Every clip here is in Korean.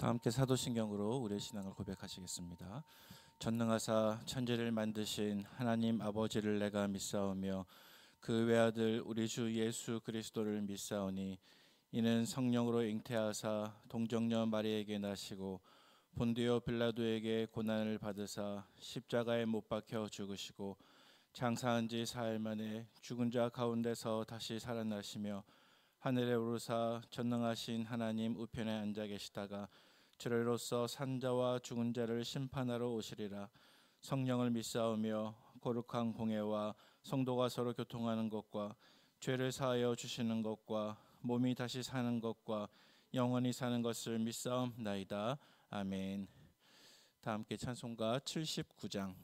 다 함께 사도신경으로 우리의 신앙을 고백하시겠습니다. 전능하사 천지를 만드신 하나님 아버지를 내가 믿사오며 그 외아들 우리 주 예수 그리스도를 믿사오니 이는 성령으로 잉태하사 동정녀 마리에게 나시고 본디오 빌라도에게 고난을 받으사 십자가에 못 박혀 죽으시고 장사한 지 사흘 만에 죽은 자 가운데서 다시 살아나시며 하늘에 오르사 전능하신 하나님 우편에 앉아 계시다가 주로서 산자와 죽은 자를 심판하러 오시리라. 성령을 믿사오며 거룩한 공예와 성도가 서로 교통하는 것과 죄를 사하여 주시는 것과 몸이 다시 사는 것과 영원히 사는 것을 믿사옵나이다. 아멘. 다 함께 찬송가 79장을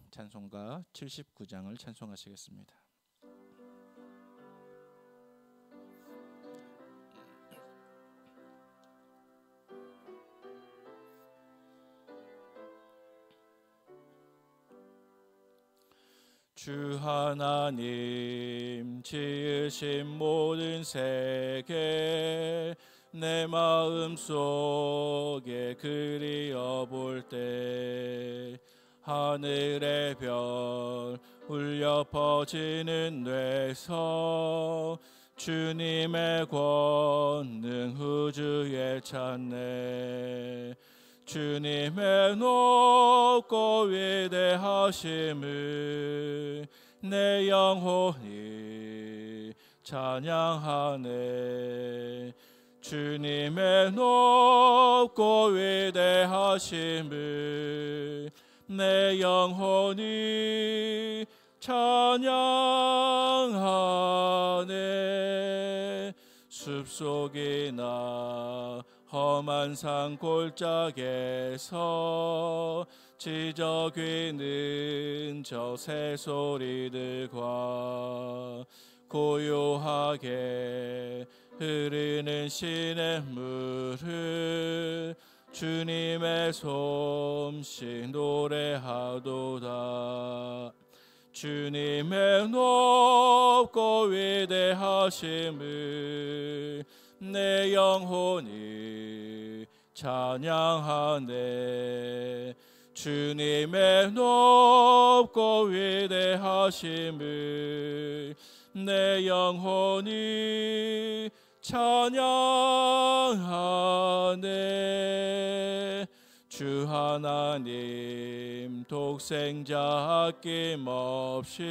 찬송하시겠습니다. 주 하나님 지으신 모든 세계 내 마음속에 그리어볼 때 하늘의 별 울려 퍼지는 뇌서 주님의 권능 우주에 찾네. 주님의 높고 위대하심을 내 영혼이 찬양하네. 주님의 높고 위대하심을 내 영혼이 찬양하네. 숲속이나 험한 산 골짜기에서 지저귀는 저 새소리들과 고요하게 흐르는 시냇물을 주님의 솜씨 노래하도다. 주님의 높고 위대하심을 내 영혼이 찬양하네. 주님의 높고 위대하심을 내 영혼이 찬양하네. 주 하나님 독생자 아낌없이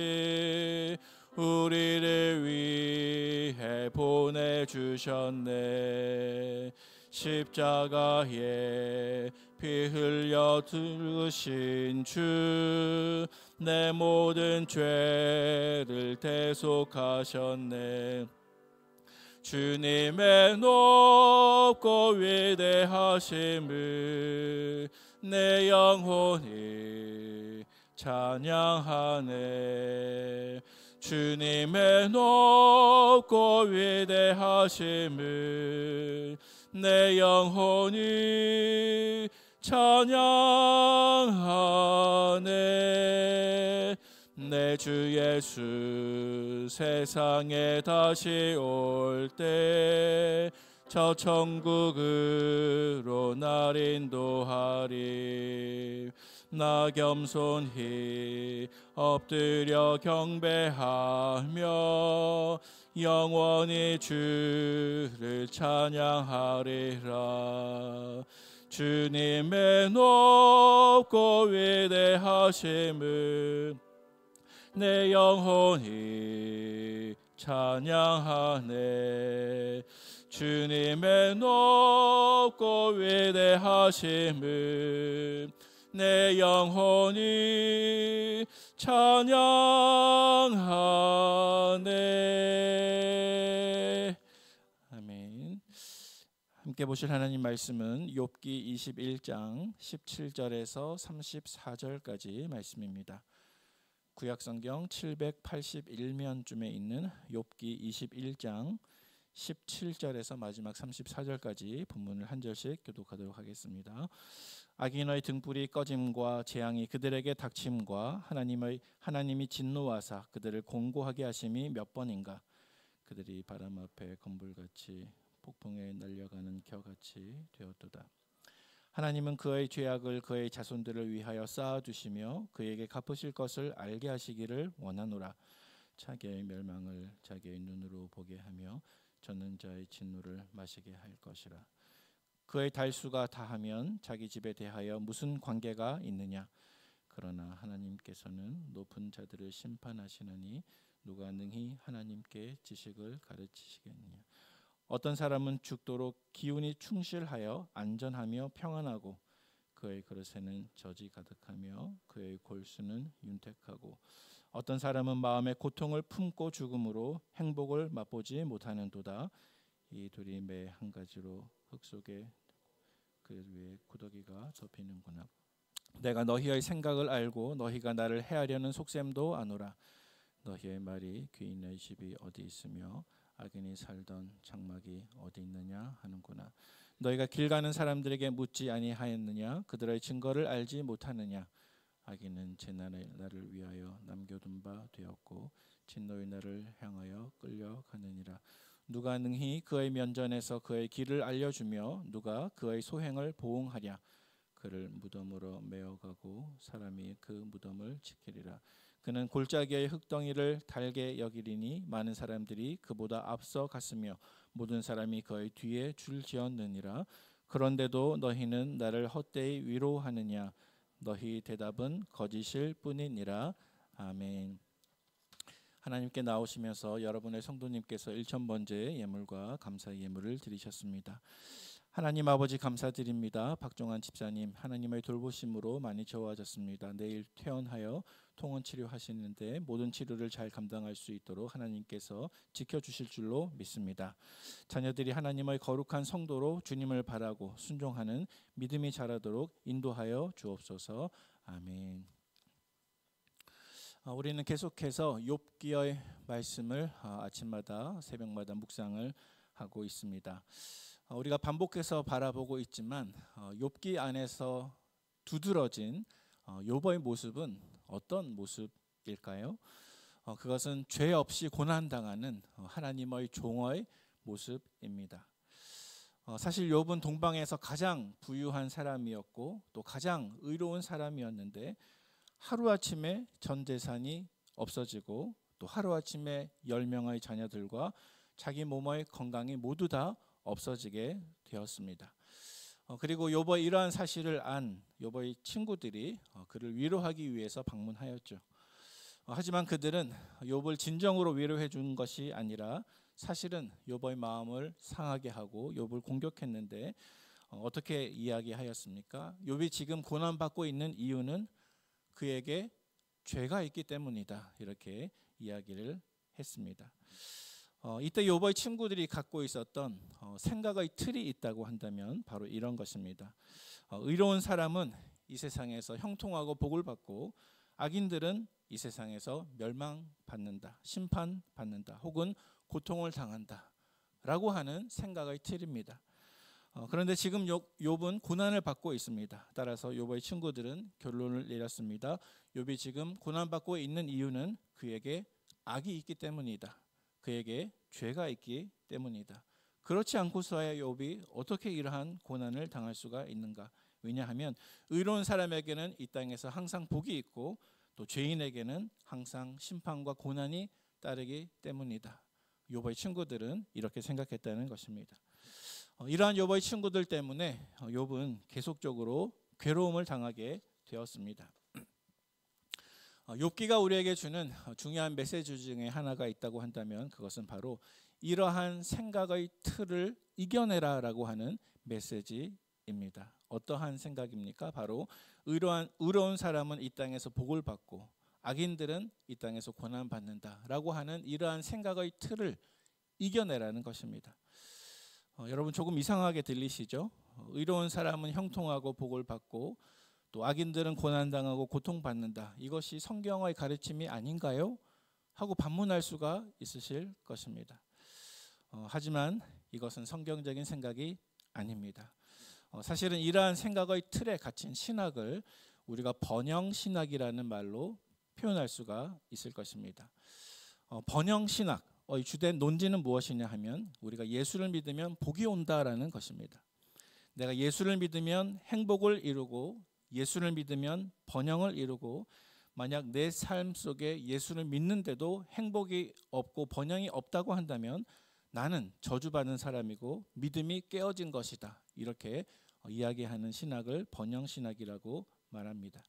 우리를 위해 보내주셨네. 십자가에 피 흘려 죽으신 주 내 모든 죄를 대속하셨네. 주님의 높고 위대하심을 내 영혼이 찬양하네. 주님의 높고 위대하심을 내 영혼이 찬양하네. 내 주 예수 세상에 다시 올 때 저 천국으로 날 인도하리. 나 겸손히 엎드려 경배하며 영원히 주를 찬양하리라. 주님의 높고 위대하심을 내 영혼이 찬양하네. 주님의 높고 위대하심을 내 영혼이 찬양하네. 아멘. 함께 보실 하나님 말씀은 욥기 21장 17절에서 34절까지 말씀입니다. 구약성경 781면쯤에 있는 욥기 21장 17절에서 마지막 34절까지 본문을 한 절씩 교독하도록 하겠습니다. 악인의 등불이 꺼짐과 재앙이 그들에게 닥침과 하나님이 진노하사 그들을 공고하게 하심이 몇 번인가. 그들이 바람 앞에 건불같이 폭풍에 날려가는 겨같이 되었도다. 하나님은 그의 죄악을 그의 자손들을 위하여 쌓아두시며 그에게 갚으실 것을 알게 하시기를 원하노라. 자기의 멸망을 자기의 눈으로 보게 하며 젖는 자의 진노를 마시게 할 것이라. 그의 달수가 다하면 자기 집에 대하여 무슨 관계가 있느냐. 그러나 하나님께서는 높은 자들을 심판하시느니 누가 능히 하나님께 지식을 가르치시겠느냐. 어떤 사람은 죽도록 기운이 충실하여 안전하며 평안하고 그의 그릇에는 젖이 가득하며 그의 골수는 윤택하고 어떤 사람은 마음의 고통을 품고 죽음으로 행복을 맛보지 못하는도다. 이 둘이 매 한 가지로 흙 속에 그 위에 구더기가 덮이는구나. 내가 너희의 생각을 알고 너희가 나를 해하려는 속셈도 아노라. 너희의 말이 귀인의 집이 어디 있으며 악인이 살던 장막이 어디 있느냐 하는구나. 너희가 길 가는 사람들에게 묻지 아니하였느냐. 그들의 증거를 알지 못하느냐. 악인은 제 나를 위하여 남겨둔 바 되었고 진노의 날을 향하여 끌려가느니라. 누가 능히 그의 면전에서 그의 길을 알려주며 누가 그의 소행을 보응하랴. 그를 무덤으로 메어가고 사람이 그 무덤을 지키리라. 그는 골짜기의 흙덩이를 달게 여기리니 많은 사람들이 그보다 앞서 갔으며 모든 사람이 그의 뒤에 줄지었느니라. 그런데도 너희는 나를 헛되이 위로하느냐. 너희 대답은 거짓일 뿐이니라. 아멘. 하나님께 나오시면서 여러분의 성도님께서 1,000번째 예물과 감사 예물을 드리셨습니다. 하나님 아버지 감사드립니다. 박종환 집사님 하나님의 돌보심으로 많이 좋아졌습니다. 내일 퇴원하여 통원 치료하시는데 모든 치료를 잘 감당할 수 있도록 하나님께서 지켜주실 줄로 믿습니다. 자녀들이 하나님의 거룩한 성도로 주님을 바라고 순종하는 믿음이 자라도록 인도하여 주옵소서. 아멘. 우리는 계속해서 욥기의 말씀을 아침마다 새벽마다 묵상을 하고 있습니다. 우리가 반복해서 바라보고 있지만 욥기 안에서 두드러진 욥의 모습은 어떤 모습일까요? 그것은 죄 없이 고난당하는 하나님의 종의 모습입니다. 사실 욥은 동방에서 가장 부유한 사람이었고 또 가장 의로운 사람이었는데 하루아침에 전 재산이 없어지고 또 하루아침에 10명의 자녀들과 자기 몸의 건강이 모두 다 없어지게 되었습니다. 그리고 욥의 이러한 사실을 안 욥의 친구들이 그를 위로하기 위해서 방문하였죠. 하지만 그들은 욥을 진정으로 위로해 준 것이 아니라 사실은 욥의 마음을 상하게 하고 욥을 공격했는데 어떻게 이야기하였습니까? 욥이 지금 고난받고 있는 이유는 그에게 죄가 있기 때문이다. 이렇게 이야기를 했습니다. 이때 욥의 친구들이 갖고 있었던 생각의 틀이 있다고 한다면 바로 이런 것입니다. 의로운 사람은 이 세상에서 형통하고 복을 받고 악인들은 이 세상에서 멸망받는다, 심판받는다, 혹은 고통을 당한다 라고 하는 생각의 틀입니다. 그런데 지금 욥은 고난을 받고 있습니다. 따라서 욥의 친구들은 결론을 내렸습니다. 욥이 지금 고난받고 있는 이유는 그에게 악이 있기 때문이다. 그에게 죄가 있기 때문이다. 그렇지 않고서야 욥이 어떻게 이러한 고난을 당할 수가 있는가? 왜냐하면 의로운 사람에게는 이 땅에서 항상 복이 있고 또 죄인에게는 항상 심판과 고난이 따르기 때문이다. 욥의 친구들은 이렇게 생각했다는 것입니다. 이러한 욥의 친구들 때문에 욥은 계속적으로 괴로움을 당하게 되었습니다. 욥기가 우리에게 주는 중요한 메시지 중에 하나가 있다고 한다면 그것은 바로 이러한 생각의 틀을 이겨내라라고 하는 메시지입니다. 어떠한 생각입니까? 바로 의로운 사람은 이 땅에서 복을 받고 악인들은 이 땅에서 고난받는다라고 하는 이러한 생각의 틀을 이겨내라는 것입니다. 여러분 조금 이상하게 들리시죠? 의로운 사람은 형통하고 복을 받고 또 악인들은 고난당하고 고통받는다. 이것이 성경의 가르침이 아닌가요? 하고 반문할 수가 있으실 것입니다. 하지만 이것은 성경적인 생각이 아닙니다. 사실은 이러한 생각의 틀에 갇힌 신학을 우리가 번영신학이라는 말로 표현할 수가 있을 것입니다. 번영신학, 주된 논지는 무엇이냐 하면 우리가 예수를 믿으면 복이 온다라는 것입니다. 내가 예수를 믿으면 행복을 이루고 예수를 믿으면 번영을 이루고 만약 내 삶 속에 예수를 믿는데도 행복이 없고 번영이 없다고 한다면 나는 저주받은 사람이고 믿음이 깨어진 것이다. 이렇게 이야기하는 신학을 번영신학이라고 말합니다.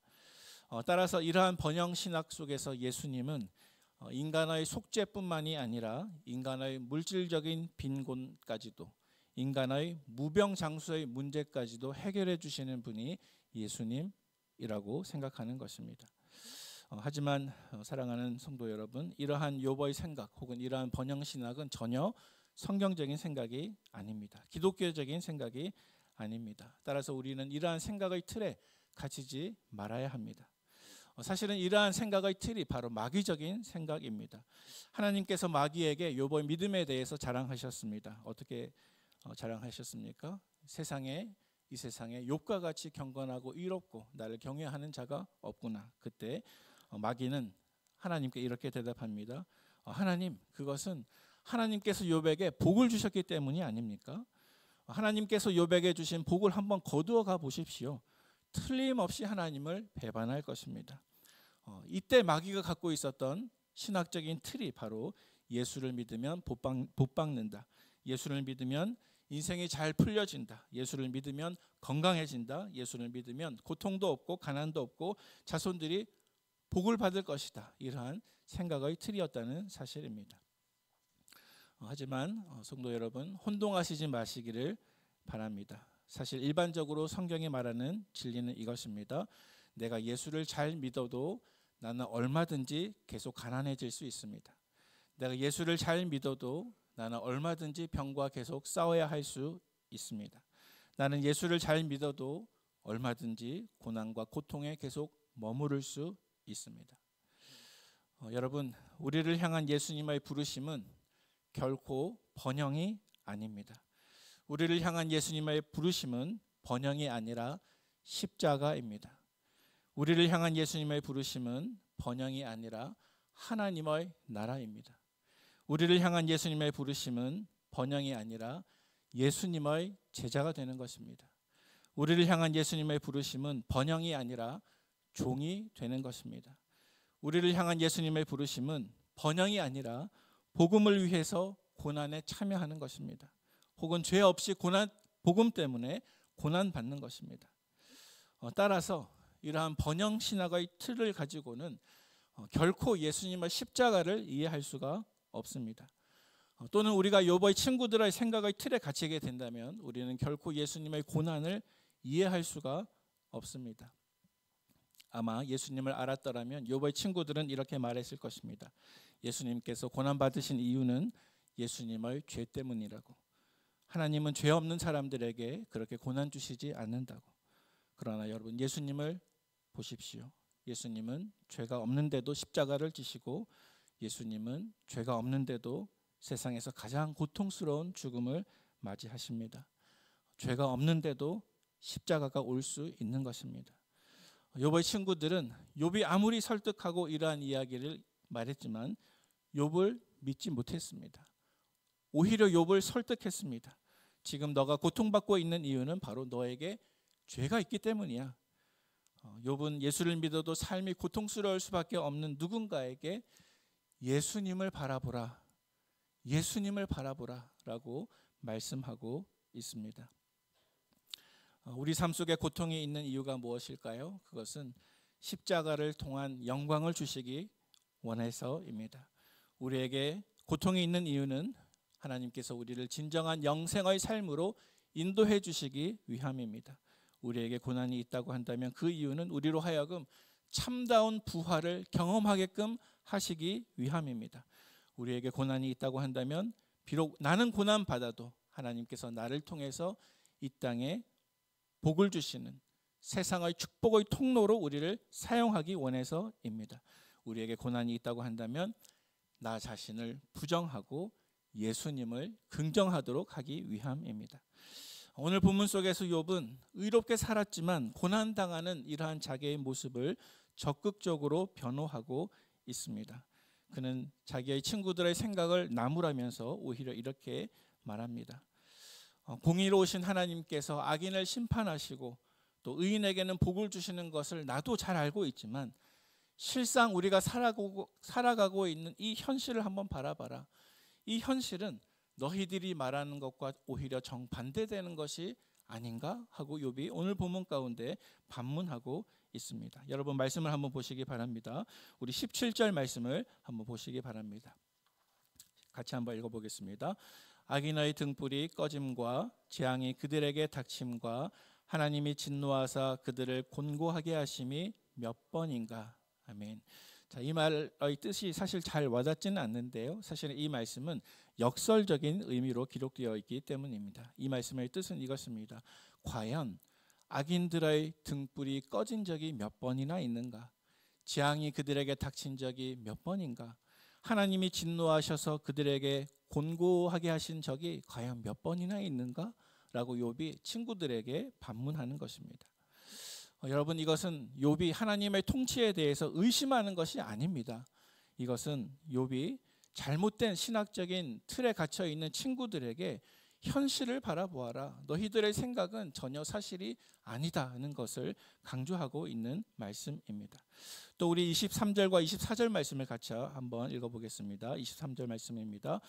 따라서 이러한 번영신학 속에서 예수님은 인간의 속죄뿐만이 아니라 인간의 물질적인 빈곤까지도 인간의 무병장수의 문제까지도 해결해 주시는 분이 예수님이라고 생각하는 것입니다. 하지만 사랑하는 성도 여러분, 이러한 욥의 생각 혹은 이러한 번영신학은 전혀 성경적인 생각이 아닙니다. 기독교적인 생각이 아닙니다. 따라서 우리는 이러한 생각의 틀에 갇히지 말아야 합니다. 사실은 이러한 생각의 틀이 바로 마귀적인 생각입니다. 하나님께서 마귀에게 욥의 믿음에 대해서 자랑하셨습니다. 어떻게 자랑하셨습니까? 이 세상에 욥과 같이 경건하고 의롭고 나를 경외하는 자가 없구나. 그때 마귀는 하나님께 이렇게 대답합니다. 하나님, 그것은 하나님께서 욥에게 복을 주셨기 때문이 아닙니까? 하나님께서 욥에게 주신 복을 한번 거두어 가 보십시오. 틀림없이 하나님을 배반할 것입니다. 이때 마귀가 갖고 있었던 신학적인 틀이 바로 예수를 믿으면 복 받는다. 예수를 믿으면 인생이 잘 풀려진다. 예수를 믿으면 건강해진다. 예수를 믿으면 고통도 없고 가난도 없고 자손들이 복을 받을 것이다. 이러한 생각의 틀이었다는 사실입니다. 하지만 성도 여러분, 혼동하시지 마시기를 바랍니다. 사실 일반적으로 성경이 말하는 진리는 이것입니다. 내가 예수를 잘 믿어도 나는 얼마든지 계속 가난해질 수 있습니다. 내가 예수를 잘 믿어도 나는 얼마든지 병과 계속 싸워야 할 수 있습니다. 나는 예수를 잘 믿어도 얼마든지 고난과 고통에 계속 머무를 수 있습니다. 여러분, 우리를 향한 예수님의 부르심은 결코 번영이 아닙니다. 우리를 향한 예수님의 부르심은 번영이 아니라 십자가입니다. 우리를 향한 예수님의 부르심은 번영이 아니라 하나님의 나라입니다. 우리를 향한 예수님의 부르심은 번영이 아니라 예수님의 제자가 되는 것입니다. 우리를 향한 예수님의 부르심은 번영이 아니라 종이 되는 것입니다. 우리를 향한 예수님의 부르심은 번영이 아니라 복음을 위해서 고난에 참여하는 것입니다. 혹은 죄 없이 복음 때문에 고난 받는 것입니다. 따라서 이러한 번영 신학의 틀을 가지고는 결코 예수님의 십자가를 이해할 수가 없습니다. 또는 우리가 욥의 친구들의 생각의 틀에 갇히게 된다면 우리는 결코 예수님의 고난을 이해할 수가 없습니다. 아마 예수님을 알았더라면 욥의 친구들은 이렇게 말했을 것입니다. 예수님께서 고난 받으신 이유는 예수님의 죄 때문이라고. 하나님은 죄 없는 사람들에게 그렇게 고난 주시지 않는다고. 그러나 여러분, 예수님을 보십시오. 예수님은 죄가 없는데도 십자가를 지시고 예수님은 죄가 없는데도 세상에서 가장 고통스러운 죽음을 맞이하십니다. 죄가 없는데도 십자가가 올 수 있는 것입니다. 욥의 친구들은 욥이 아무리 설득하고 이러한 이야기를 말했지만 욥을 믿지 못했습니다. 오히려 욥을 설득했습니다. 지금 너가 고통받고 있는 이유는 바로 너에게 죄가 있기 때문이야. 욥은 예수를 믿어도 삶이 고통스러울 수밖에 없는 누군가에게 예수님을 바라보라, 예수님을 바라보라 라고 말씀하고 있습니다. 우리 삶 속에 고통이 있는 이유가 무엇일까요? 그것은 십자가를 통한 영광을 주시기 원해서입니다. 우리에게 고통이 있는 이유는 하나님께서 우리를 진정한 영생의 삶으로 인도해 주시기 위함입니다. 우리에게 고난이 있다고 한다면 그 이유는 우리로 하여금 참다운 부활을 경험하게끔 하시기 위함입니다. 우리에게 고난이 있다고 한다면 비록 나는 고난 받아도 하나님께서 나를 통해서 이 땅에 복을 주시는 세상의 축복의 통로로 우리를 사용하기 원해서입니다. 우리에게 고난이 있다고 한다면 나 자신을 부정하고 예수님을 긍정하도록 하기 위함입니다. 오늘 본문 속에서 욥은 의롭게 살았지만 고난당하는 이러한 자기의 모습을 적극적으로 변호하고 있습니다. 그는 자기의 친구들의 생각을 나무라면서 오히려 이렇게 말합니다. 공의로우신 하나님께서 악인을 심판하시고 또 의인에게는 복을 주시는 것을 나도 잘 알고 있지만 실상 우리가 살아가고 있는 이 현실을 한번 바라봐라. 이 현실은 너희들이 말하는 것과 오히려 정반대되는 것이 아닌가 하고 욥이 오늘 본문 가운데 반문하고 있습니다. 여러분 말씀을 한번 보시기 바랍니다. 우리 17절 말씀을 한번 보시기 바랍니다. 같이 한번 읽어보겠습니다. 악인의 등불이 꺼짐과 재앙이 그들에게 닥침과 하나님이 진노하사 그들을 곤고하게 하심이 몇 번인가. 아멘. 자, 이 말의 뜻이 사실 잘 와닿지는 않는데요. 사실 이 말씀은 역설적인 의미로 기록되어 있기 때문입니다. 이 말씀의 뜻은 이것입니다. 과연 악인들의 등불이 꺼진 적이 몇 번이나 있는가? 재앙이 그들에게 닥친 적이 몇 번인가? 하나님이 진노하셔서 그들에게 곤고하게 하신 적이 과연 몇 번이나 있는가? 라고 욥이 친구들에게 반문하는 것입니다. 여러분 이것은 욥이 하나님의 통치에 대해서 의심하는 것이 아닙니다. 이것은 욥이 잘못된 신학적인 틀에 갇혀 있는 친구들에게 현실을 바라보아라. 너희들의 생각은 전혀 사실이 아니다는 것을 강조하고 있는 말씀입니다. 또 우리 23절과 24절 말씀을 같이 한번 읽어보겠습니다. 23절 말씀입니다.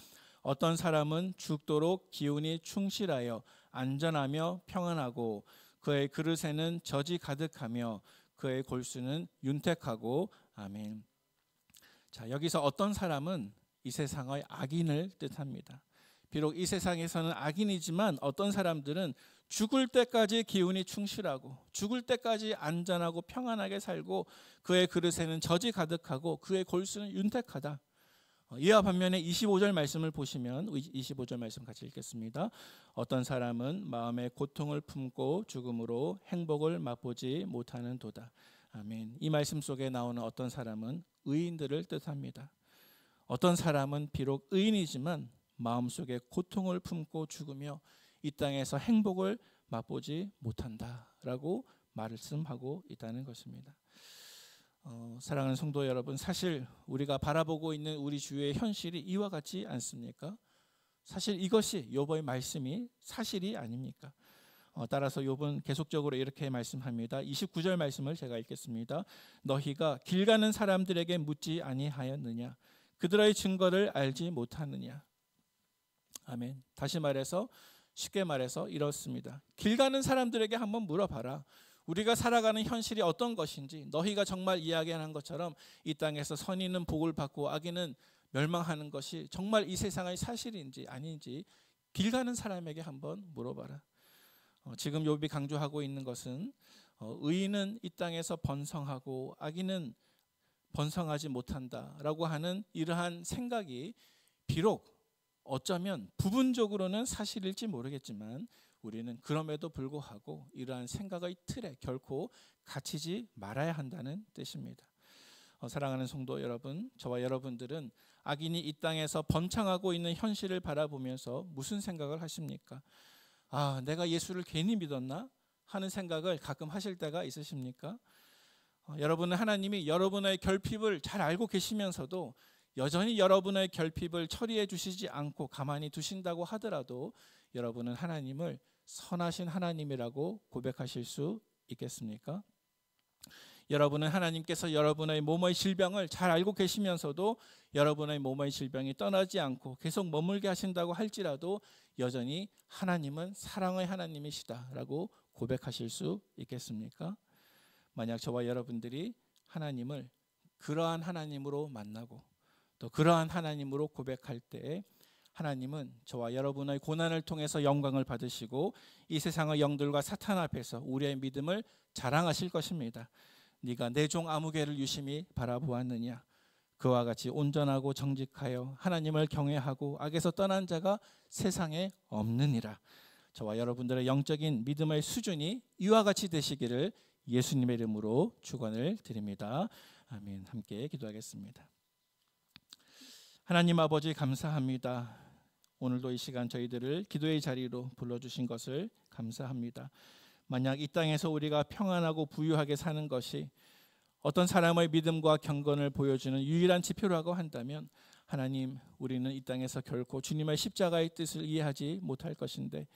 어떤 사람은 죽도록 기운이 충실하여 안전하며 평안하고 그의 그릇에는 젖이 가득하며 그의 골수는 윤택하고. 아멘. 자, 여기서 어떤 사람은 이 세상의 악인을 뜻합니다. 비록 이 세상에서는 악인이지만 어떤 사람들은 죽을 때까지 기운이 충실하고 죽을 때까지 안전하고 평안하게 살고 그의 그릇에는 젖이 가득하고 그의 골수는 윤택하다. 이와 반면에 25절 말씀을 보시면 25절 말씀 같이 읽겠습니다. 어떤 사람은 마음의 고통을 품고 죽음으로 행복을 맛보지 못하는 도다. 아멘. 이 말씀 속에 나오는 어떤 사람은 의인들을 뜻합니다. 어떤 사람은 비록 의인이지만 마음속에 고통을 품고 죽으며 이 땅에서 행복을 맛보지 못한다라고 말씀하고 있다는 것입니다. 사랑하는 성도 여러분, 사실 우리가 바라보고 있는 우리 주위의 현실이 이와 같지 않습니까? 사실 이것이 욥의 말씀이 사실이 아닙니까? 따라서 욥은 계속적으로 이렇게 말씀합니다. 29절 말씀을 제가 읽겠습니다. 너희가 길 가는 사람들에게 묻지 아니하였느냐? 그들의 증거를 알지 못하느냐? 아멘. 다시 말해서 쉽게 말해서 이렇습니다. 길 가는 사람들에게 한번 물어봐라. 우리가 살아가는 현실이 어떤 것인지, 너희가 정말 이야기하는 것처럼 이 땅에서 선인은 복을 받고 악인은 멸망하는 것이 정말 이 세상의 사실인지 아닌지 길 가는 사람에게 한번 물어봐라. 지금 욥이 강조하고 있는 것은 의인은 이 땅에서 번성하고 악인은 번성하지 못한다라고 하는 이러한 생각이 비록 어쩌면 부분적으로는 사실일지 모르겠지만 우리는 그럼에도 불구하고 이러한 생각의 틀에 결코 갇히지 말아야 한다는 뜻입니다. 사랑하는 성도 여러분, 저와 여러분들은 악인이 이 땅에서 번창하고 있는 현실을 바라보면서 무슨 생각을 하십니까? 아, 내가 예수를 괜히 믿었나? 하는 생각을 가끔 하실 때가 있으십니까? 여러분은 하나님이 여러분의 결핍을 잘 알고 계시면서도 여전히 여러분의 결핍을 처리해 주시지 않고 가만히 두신다고 하더라도 여러분은 하나님을 선하신 하나님이라고 고백하실 수 있겠습니까? 여러분은 하나님께서 여러분의 몸의 질병을 잘 알고 계시면서도 여러분의 몸의 질병이 떠나지 않고 계속 머물게 하신다고 할지라도 여전히 하나님은 사랑의 하나님이시다라고 고백하실 수 있겠습니까? 만약 저와 여러분들이 하나님을 그러한 하나님으로 만나고 또 그러한 하나님으로 고백할 때 하나님은 저와 여러분의 고난을 통해서 영광을 받으시고 이 세상의 영들과 사탄 앞에서 우리의 믿음을 자랑하실 것입니다. 네가 내 종 아무개를 유심히 바라보았느냐? 그와 같이 온전하고 정직하여 하나님을 경외하고 악에서 떠난 자가 세상에 없느니라. 저와 여러분들의 영적인 믿음의 수준이 이와 같이 되시기를 예수님의 이름으로 축원을 드립니다. 아멘. 함께 기도하겠습니다. 하나님 아버지 감사합니다. 오늘도 이 시간 저희들을 기도의 자리로 불러주신 것을 감사합니다. 만약 이 땅에서 우리가 평안하고 부유하게 사는 것이 어떤 사람의 믿음과 경건을 보여주는 유일한 지표라고 한다면 하나님, 우리는 이 땅에서 결코 주님의 십자가의 뜻을 이해하지 못할 것인데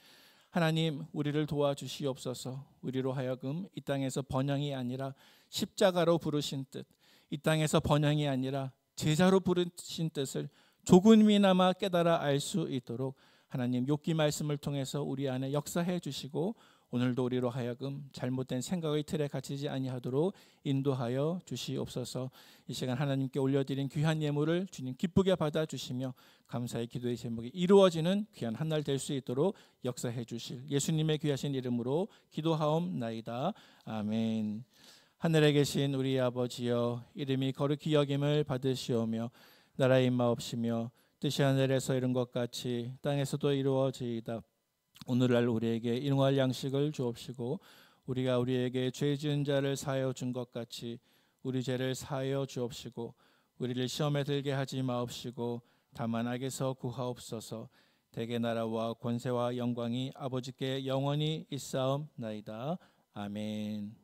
하나님 우리를 도와주시옵소서. 우리로 하여금 이 땅에서 번영이 아니라 십자가로 부르신 뜻, 이 땅에서 번영이 아니라 제자로 부르신 뜻을 조금이나마 깨달아 알 수 있도록 하나님 욥기 말씀을 통해서 우리 안에 역사해 주시고 오늘도 우리로 하여금 잘못된 생각의 틀에 갇히지 아니하도록 인도하여 주시옵소서. 이 시간 하나님께 올려드린 귀한 예물을 주님 기쁘게 받아주시며 감사의 기도의 제목이 이루어지는 귀한 한 날 될 수 있도록 역사해 주실 예수님의 귀하신 이름으로 기도하옵나이다. 아멘. 하늘에 계신 우리 아버지여, 이름이 거룩히 여김을 받으시오며 나라의 임하옵시며 뜻이 하늘에서 이룬 것 같이 땅에서도 이루어지이다. 오늘날 우리에게 일용할 양식을 주옵시고 우리가 우리에게 죄 지은 자를 사하여 준 것 같이 우리 죄를 사하여 주옵시고 우리를 시험에 들게 하지 마옵시고 다만 악에서 구하옵소서. 대개 나라와 권세와 영광이 아버지께 영원히 있사옵나이다. 아멘.